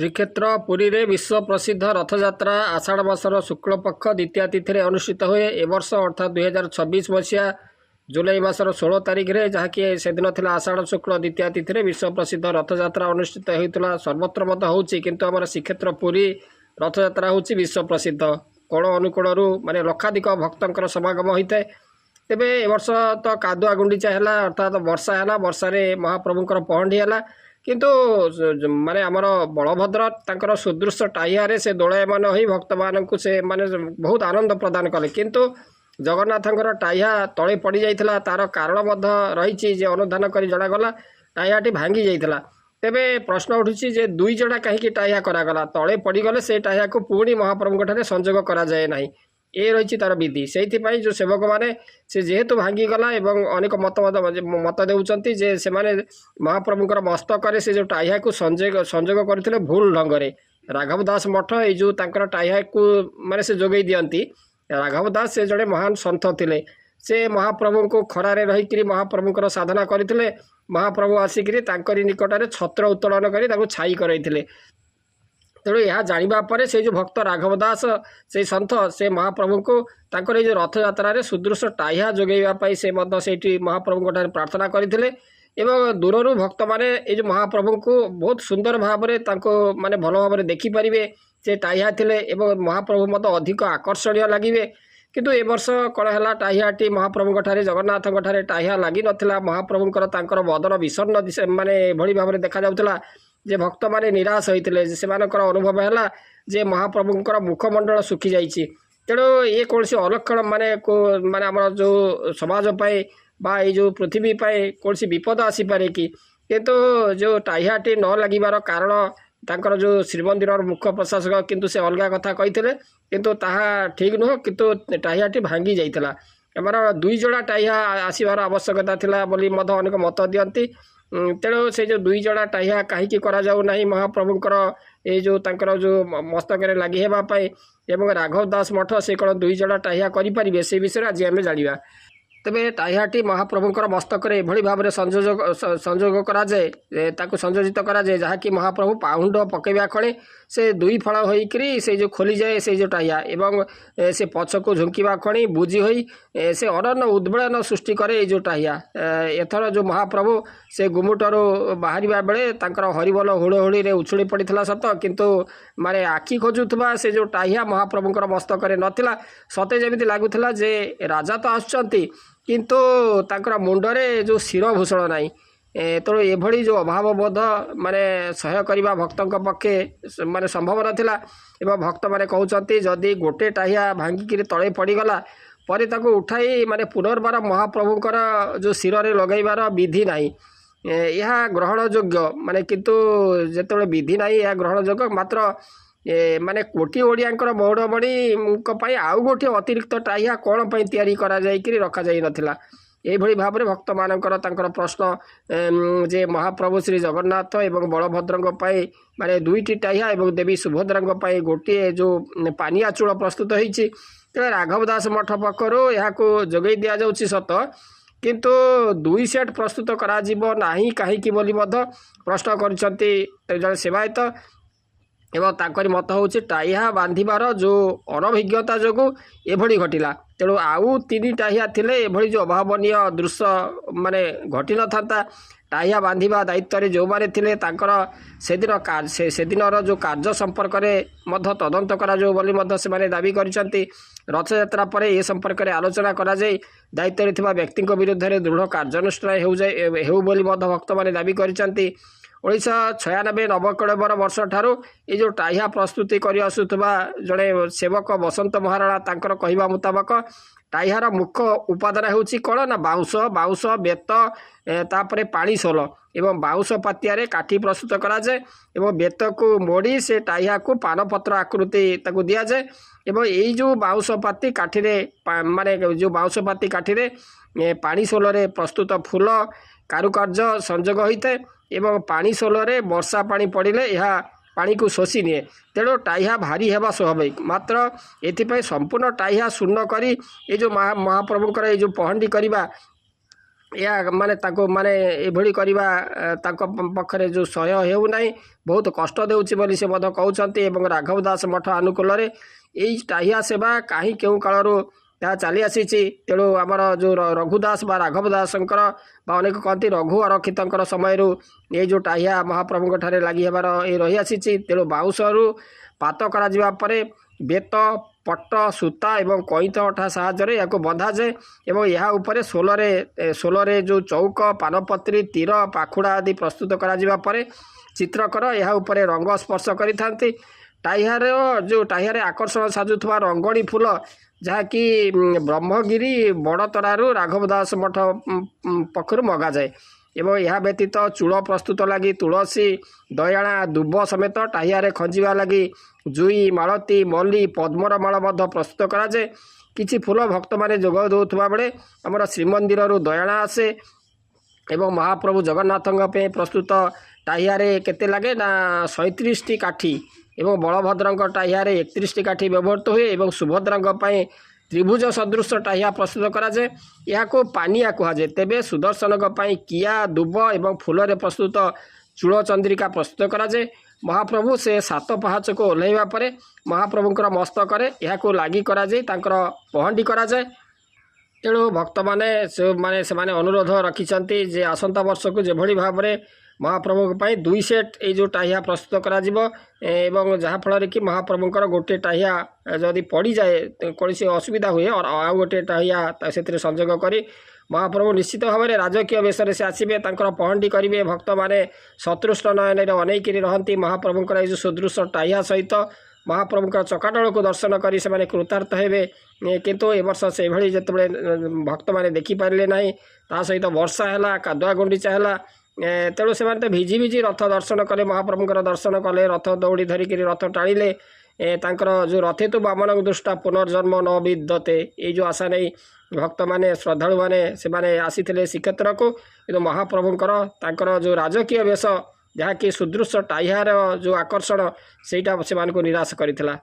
श्रीक्षेत्र पुरी रे विश्व प्रसिद्ध रथयात्रा आषाढ़ मासर शुक्ल पक्ष द्वितीय तिथि में अनुष्ठित हुए। ए वर्ष अर्थात 2026 मसीहा जुलाई मासर 16 तारिख में जहाँकि से दिन था आषाढ़ शुक्ल द्वितीय तिथि में विश्व प्रसिद्ध रथयात्रा अनुष्ठित होता सर्वत्र मत हो किंतु आम श्रीक्षेत्र पुरी रथयात्रा हूँ विश्व प्रसिद्ध। कोण अनुकोण माने लक्षाधिक भक्तर समागम होता है। तेबे ए वर्ष तो कादुआ गुंडीचा है अर्थात वर्षा है वर्षारे महाप्रभुंर पहंडी है किंतु माने आमर बलभद्र तांकर सुदृश्य टाइयारे से दोलायमान हो भक्त मानक से माने बहुत आनंद प्रदान कले किंतु जगन्नाथंकर टाइया तले पड़ जाइथिला तार कारण रही अनुधान कर जनागला टाइयाटी भांगी जाइथिला। तेबे प्रश्न उठुछि जे दुई जड़ा कहीं टाइया करागला तले पड़गले से टाइया को पुणी महाप्रभु ठारे संजोग करा जाए नाही। ये रही तार विधि से जो सेवक मैंने से जेहेतु भांगीगला एवं अनेक मत देउचंती जे से माने महाप्रभुंर मस्तक से जो टाइया को संजोग करते भूल ढंग से राघव दास मठ ये जो तांकर टाइया को माने से जोगई दियंती। राघव दास से जड़े महान सन्थ थिले से महाप्रभु को खरारे रहीकि महाप्रभुंर साधना करते महाप्रभु आसिक निकट छत्र उत्तोलन कर छाई करते। तेणु यह जानापर से जो भक्त राघव दास से सन्थ से महाप्रभु को तांकर ये रथ यात्रा सुदृश्य टाइया जोगैवाई से महाप्रभु प्रार्थना करते दूर भक्त माने ये महाप्रभु को बहुत सुंदर भाव में माने भल भाव देखिपारे से टाइया थिले महाप्रभु मत अधिक आकर्षणीय लगे। किंतु ए वर्ष कौन है टाइयाटी महाप्रभु जगन्नाथ टाइया लगी नाला महाप्रभुंर बदन विषन्न माने भली भाव देखा जाउथला जे भक्त माने निराश होते से अनुभव है जे महाप्रभुंर मुखमंडल सुखी जाइए। तेणु ये कौन सी अलक्षण माने को माने आम जो समाज पाए बा ये जो पृथ्वी पाए कौन सी विपद आसीपे कि किंतु जो टाइयाटी न लगिबार कारण तांकर जो श्रीमंदिर मुख्य प्रशासक किंतु से अलग कथा कही किंतु ताहा ठीक नुह किंतु टाइयाटी भांगी जाइथिला। आमर दुई जोड़ा टाइया आसबार आवश्यकता थिला बोली मध अनेक मत दियंती। तेणु से जो दुई जड़ा टाइया कहीं करा जाऊ नहीं महाप्रभुंर ये जो तांकर जो मस्तक लगी हेबाई एवं राघव दास मठ से कौन दुई जड़ा टाइया करें से विषय आज आम जाना। तेबे टाइयाटी महाप्रभुंर मस्तक एभली भाव में संजोग कराए संयोजित कराए जहाँकि महाप्रभु पाहुंड पकेवा खड़े से दुई फल होकरी से जो खोली जाए से जो टाइया एवं से पछ को झुंकीवा खणी बुझी होई से अनन्न उद्वेलन सृष्टि करे जो टाइया। एथर जो महाप्रभु से गुमुटर बाहर बेले हरिबोल हुड़हुड़ी रे उछुड़ी पड़ता सत किंतु माने आखि खोजुवा से जो टाइया महाप्रभुंर मस्तक नथिला सते जमी लगुला जे राजा तो आसुचंती किंतु तांकर मुंडरे जो शिरभूषण नाई। तेणु एभली जो अभाव बोध माने सह्य करने भक्त पक्षे माने संभव नाथिला एवं भक्त माने कहउचंती जदि गोटे टाइया भांगिकी तले पड़गला पर ताको उठाई माने पुनर्बार महाप्रभुंर जो शिर रे लगैबार विधि नाही यह ग्रहण योग्य माने किंतु जेतबेले विधि नाही यह ग्रहण योग्य मात्र माने कोटी ओडियांकर मौड़मणि आउ गोटे अतिरिक्त टाइया कौन पर तैयारी करा जाइकरी रखा जाई नथिला। एभली भाव में भक्त मानकर तांकर प्रश्न जे महाप्रभु श्री जगन्नाथ एवं बलभद्र माने दुईटी टाइया एवं देवी सुभद्रा गोटे जो पानिया चूड़ प्रस्तुत होती तेज राघव दास मठ पक्षर यहाँ जोगई दि जाउछि सत किंतु दुई सेट प्रस्तुत करा जिवो नाही काहीकि बोली मध्य प्रश्न करछंती जड़े सेवायत एवं तांकरी मत हूँ टाइया बांधिबार जो अनभिज्ञता जो एभली घटिला। तेणु आउ तीन टाइया थिले एभली जो अभावनीय दृश्य माने घटी न था टाइया बांधिबा दायित्व जो माने थिले तांकर सेदिनर जो कार्य संपर्क में तदंत करा जो बोली मध्य से माने दाबी करिसंती। रथयात्रा पर ए संपर्क में आलोचना करा जाय दायित्व थिबा व्यक्ति विरुद्ध में दृढ़ कार्यानुष्ठान हेउ बोली मध्य भक्त माने दाबी करिसंती। 1996 नवकलेवर वर्ष ठारू ये जो टाइया प्रस्तुति करि आसुथबा जड़े सेवक बसंत महाराणा तांकर कहिबा मुताबक टाइयार मुख्य उपादान होउछि कौन ना बाउंश बेत तापरे पानी सोल एवं बाउंश पातिया काठी प्रस्तुत करा जाए एवं बेत को मोड़ी से टाइया को पानपत्र आकृति ताकू दिया जाए एवं यही जो बाउंश पाती काठी माने जो बाउंश पाती काठी पानी सोल प्रस्तुत फूल कारुकार्य संजोग होता है एवं पानी सोलरे वर्षा पानी पड़े यह पानी को शोषी निए। तेणु टाइया भारी हेबा स्वाभाविक मात्र एथिपाई संपूर्ण टाइया शून्य करी ये जो महाप्रभुंर ये जो पहंडी करवा या माने ताको माने एभଳି କରିବା ତାଙ୍କ ପକ୍ଷରେ ଯେଉଁ ସହ୍ୟ ହେଉନାହିଁ, ବହୁତ କଷ୍ଟ ଦେଉଛି ବୋଲି ସେ ମଧ୍ୟ କହୁଛନ୍ତି। ଏବଂ ରାଘବ ଦାସ ମଠ ଆନୁକୂଲ୍ୟରେ ଏଇ ଟାହିଆ ସେବା କାହିଁ କେଉଁ କାଳରୁ ତାହା ଚାଲି ଆସିଛି। ତେଣୁ ଆମର ଯେଉଁ ରଘୁ ଦାସ ବା ରାଘବ ଦାସଙ୍କର ବା ଅନେକ କହନ୍ତି ରଘୁ ଅରକ୍ଷିତଙ୍କର ସମୟରୁ ଏଇ ଯେଉଁ ଟାହିଆ ମହାପ୍ରଭୁଙ୍କ ଠାରେ ଲାଗି ହେବାର ଏ ରହିଆସିଛି। ତେଣୁ ବାଉଁଶରୁ ପାତ କରାଯିବା ପରେ ବେତ, ପଟ, ସୂତା ଏବଂ କଇଁଥ ଅଠା ସାହାଯ୍ୟରେ ଏହାକୁ ବନ୍ଧାଯାଏ ଏବଂ ଏହା ଉପରେ ସୋଲରେ ଯେଉଁ ଚୌକ, ପାନପତ୍ରୀ, ତୀର, ପାଖୁଡ଼ା ଆଦି ପ୍ରସ୍ତୁତ କରାଯିବା ପରେ ଚିତ୍ରକର ଏହା ଉପରେ ରଙ୍ଗ ସ୍ପର୍ଶ କରିଥାନ୍ତି। ଟାହିଆରେ ଆକର୍ଷଣ ସାଜୁଥିବା ରଙ୍ଗଣୀ ଫୁଲ ଯାହାକି ବ୍ରହ୍ମଗିରି ବଡ଼ତରାରୁ ରାଘବ ଦାସ ମଠ ପକ୍ଷରୁ ମଗାଯାଏ ଏବଂ ଏହା ବ୍ୟତୀତ ଚୂଳ ପ୍ରସ୍ତୁତ ଲାଗି ତୁଳସୀ, ଦୟାଳା, ଦୁବ ସମେତ ଟାହିଆରେ ଖଞ୍ଜିବା ଲାଗି ଜୁଇ, ମାଳତୀ, ମଲ୍ଲି, ପଦ୍ମର ମାଳ ମଧ୍ୟ ପ୍ରସ୍ତୁତ କରାଯାଏ। କିଛି ଫୁଲ ଭକ୍ତମାନେ ଯୋଗ ଦେଉଥିବା ବେଳେ ଆମର ଶ୍ରୀମନ୍ଦିରରୁ ଦୟାଳା ଆସେ ଏବଂ ମହାପ୍ରଭୁ ଜଗନ୍ନାଥଙ୍କ ପାଇଁ ପ୍ରସ୍ତୁତ ଟାହିଆରେ କେତେ ଲାଗେ ନା 37ଟି କାଠି ଏବଂ ବଳଭଦ୍ରଙ୍କ ଟାହିଆରେ 31ଟି କାଠି ବ୍ୟବହୃତ ହୁଏ ଏବଂ ସୁଭଦ୍ରାଙ୍କ ପାଇଁ ତ୍ରିଭୁଜ ସଦୃଶ ଟାହିଆ ପ୍ରସ୍ତୁତ କରାଯାଏ। ଏହାକୁ ପାନିଆ କୁହାଯାଏ। ତେବେ ସୁଦର୍ଶନଙ୍କ ପାଇଁ କିଆ, ଦୁବ ଏବଂ ଫୁଲରେ ପ୍ରସ୍ତୁତ ଚୂଳ ଚନ୍ଦ୍ରିକା ପ୍ରସ୍ତୁତ କରାଯାଏ। ମହାପ୍ରଭୁ ସେ 7 ପାହାଚକୁ ଓହ୍ଲାଇବା ପରେ ମହାପ୍ରଭୁଙ୍କର ମସ୍ତକରେ ଏହାକୁ ଲାଗି କରାଯାଇ ତାଙ୍କର ପହଣ୍ଡି କରାଯାଏ। ତେଣୁ ଭକ୍ତମାନେ ସେମାନେ ଅନୁରୋଧ ରଖିଛନ୍ତି ଯେ ଆସନ୍ତା ବର୍ଷକୁ ଯେଭଳି ଭାବରେ ମହାପ୍ରଭୁଙ୍କ ପାଇଁ 2 ସେଟ୍ ଏଇ ଯେଉଁ ଟାହିଆ ପ୍ରସ୍ତୁତ କରାଯିବ ଏବଂ ଯାହାଫଳରେ କି ମହାପ୍ରଭୁଙ୍କର ଗୋଟିଏ ଟାହିଆ ଯଦି ପଡ଼ିଯାଏ କୌଣସି ଅସୁବିଧା ହୁଏ ଆଉ ଗୋଟିଏ ଟାହିଆ ସେଥିରେ ସଂଯୋଗ କରି ମହାପ୍ରଭୁ ନିଶ୍ଚିତ ଭାବରେ ରାଜକୀୟ ବେଶରେ ସେ ଆସିବେ, ତାଙ୍କର ପହଣ୍ଡି କରିବେ। ଭକ୍ତମାନେ ସତୃଷ୍ଣ ନୟନରେ ଅନେଇକିରି ରହନ୍ତି ମହାପ୍ରଭୁଙ୍କର ଏଇ ଯେଉଁ ସୁଦୃଶ ଟାହିଆ ସହିତ ମହାପ୍ରଭୁଙ୍କର ଚକାଡୋଳକୁ ଦର୍ଶନ କରି ସେମାନେ କୃତାର୍ଥ ହେବେ। କିନ୍ତୁ ଏ ବର୍ଷ ସେଭଳି ଯେତେବେଳେ ଭକ୍ତମାନେ ଦେଖିପାରିଲେ ନାହିଁ, ତା ସହିତ ବର୍ଷା ହେଲା, କାଦୁଆ ଗୁଣ୍ଡିଚା ହେଲା, ତେଣୁ ସେମାନେ ତ ଭିଜି ଭିଜି ରଥ ଦର୍ଶନ କଲେ, ମହାପ୍ରଭୁଙ୍କର ଦର୍ଶନ କଲେ, ରଥ ଦୌଡ଼ି ଧରିକିରି ରଥ ଟାଣିଲେ। ତାଙ୍କର ଯେଉଁ ରଥେତୁ ବାମନଙ୍କ ଦୃଷ୍ଟା ପୁନର୍ଜନ୍ମ ନ ବିଦ୍ୟତେ ଏଇ ଯେଉଁ ଆଶା ନେଇ ଭକ୍ତମାନେ ଶ୍ରଦ୍ଧାଳୁମାନେ ସେମାନେ ଆସିଥିଲେ ଶ୍ରୀକ୍ଷେତ୍ରକୁ। କିନ୍ତୁ ମହାପ୍ରଭୁଙ୍କର ତାଙ୍କର ଯେଉଁ ରାଜକୀୟ ବେଶ ଯାହାକି ସୁଦୃଶ ଟାହିଆର ଯେଉଁ ଆକର୍ଷଣ ସେଇଟା ସେମାନଙ୍କୁ ନିରାଶ କରିଥିଲା।